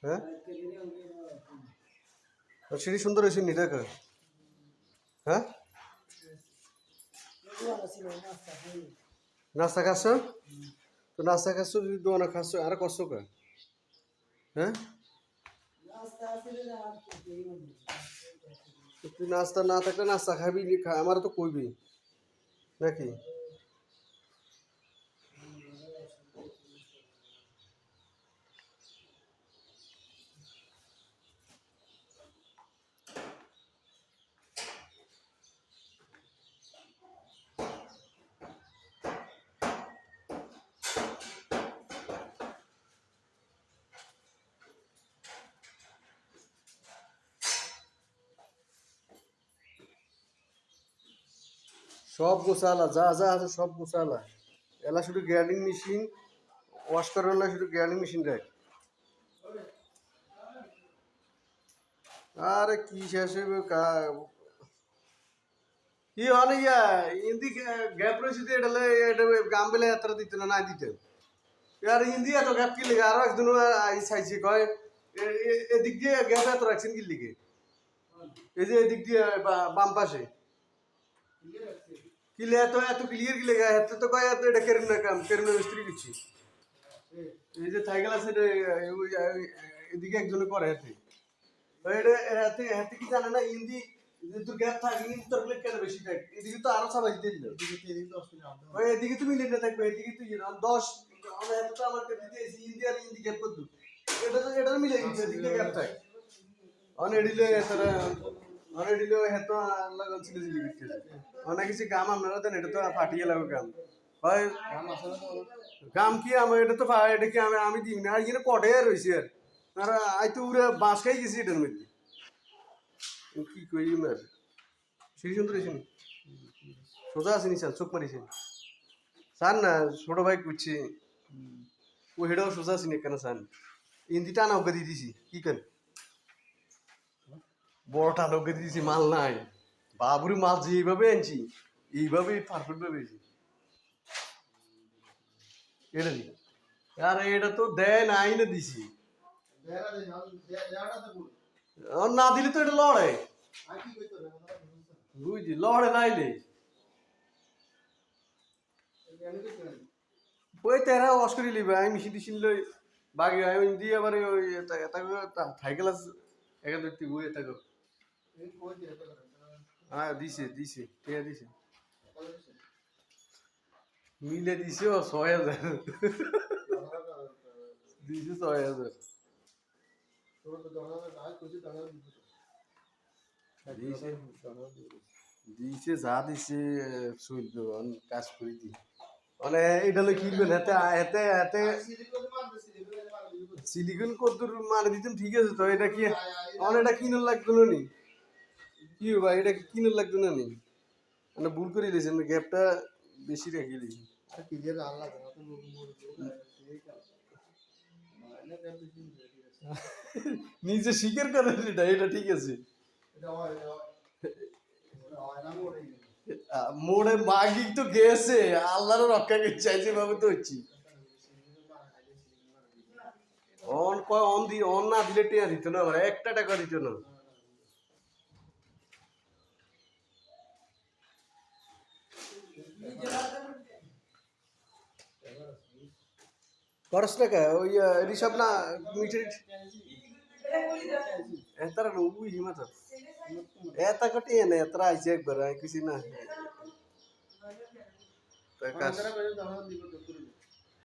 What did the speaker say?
হ্যাঁ সিঁড়ি সুন্দর হয়েছে নি দেখ। হ্যাঁ নাস্তা খাচ্ছ তো নাস্তা খাচ্ছ যদি দোকানে খাচ্ছ আর করছো কে? হ্যাঁ তুই নাস্তা না থাকলে নাস্তা খাবি আমার তো কইবি নাকি? সব গোছালা যা যা আছে সব গোছালা। এলা শুধু গ্রাইন্ডিং মেশিন ওয়াশ করার হলে শুধু গ্রাইন্ডিং মেশিন দেখ। আরে কি শেষ হইবে কি হলে ইয়া হিন্দি গ্যাপ রয়েছে এটা এটা গাম বেলে এত দিতে না দিতে আর হিন্দি এত গ্যাপ কি লিখে আরো একজন চাইছি কয় এদিক দিয়ে গ্যাপ এত রাখছেন কি লিখে এই যে এদিক দিয়ে বাম পাশে কিলে এত এত ক্লিয়ার কি লেখা এত তো কয় এত এটা কেরেন না কাম কেরেন মিস্ত্রি দিচ্ছি এই যে সাইকেল আছে এদিকে একজনে করে হাতে এটা হাতে হাতে কি জানে না হিন্দি যে তোর গ্যাপ থাকে কিন্তু তোর প্লেট কেন বেশি থাকে এদিকে তো আরো সবাই দিতে দিল ওই এদিকে তুমি লিখে থাকবে এদিকে তুই 10 আমরা এত তো আমার দিতে এসি হিন্দি আর হিন্দি গ্যাপ করতে এটা তো এটা মিলে গেছে এদিকে গ্যাপ থাকে অনেক দিলে তারা অনেক দিলে এত লাগান ছিল লিখতে অনেক কিছু কাম আপনারা দেন এটা তো ফাটিয়ে লাগবে কাম হয় কাম কি আমার এটা তো এটা কি আমি দিই না আর এখানে কটে রয়েছে আর আই তো উড়ে বাঁশ খাই গেছি এটার মধ্যে কি কই মার সিঁড়ি সুন্দর হয়েছে সোজা আসেনি স্যার চোখ মারিছে স্যার না ছোট ভাই করছে ও হেটাও সোজা আসেনি কেন স্যার ইন্দি টানা ওকে দিয়ে দিছি কি কেন বড় টানা ওকে দিয়েছি মাল নাই বাবুরি মাল যে এইভাবে আনছি এইভাবেই পারফেক্ট ভাবে আনছি এটা দি আর এটা তো দেয় নাই না দিছি না দিলে তো এটা লড়ে বুঝছি লড়ে নাইলে ওই তেরা ওয়াশ করে লিবে আমি মিশিন টিশিন লই বাকি আমি দিয়ে আবার ওই এটা সাইকেল আছে এখান থেকে বই এটা হ্যাঁ দিছে দিছে কে দিছে মিলে দিছে ও ৬০০০ দিছে ৬০০০ দিছে দিছে যা দিছে চলবে কাজ করে দি মানে এটা হলো কিনবেন হাতে হাতে হাতে সিলিকন কদ্দুর মারে দিতেন ঠিক আছে তো এটা কি আমার এটা কিনার লাগতো না নি কি ভাই এটা কিনার লাগতো না নি মানে ভুল করে দিয়েছেন গ্যাপটা বেশি রেখে দিয়েছি নিজে স্বীকার করেন এটা এটা ঠিক আছে মোড়ে মাগি তো গেছে আল্লাহর রক্ষা চাইছে ভাবে তো হচ্ছি অন কয় অন দি অন না দিলে টিয়া দিত না আমার একটা টাকা দিত না করস টাকা ওই ঋষভ না মিঠে এতার উই হিমাত এতা কটি এনে এতরা আইছে একবার কিছু না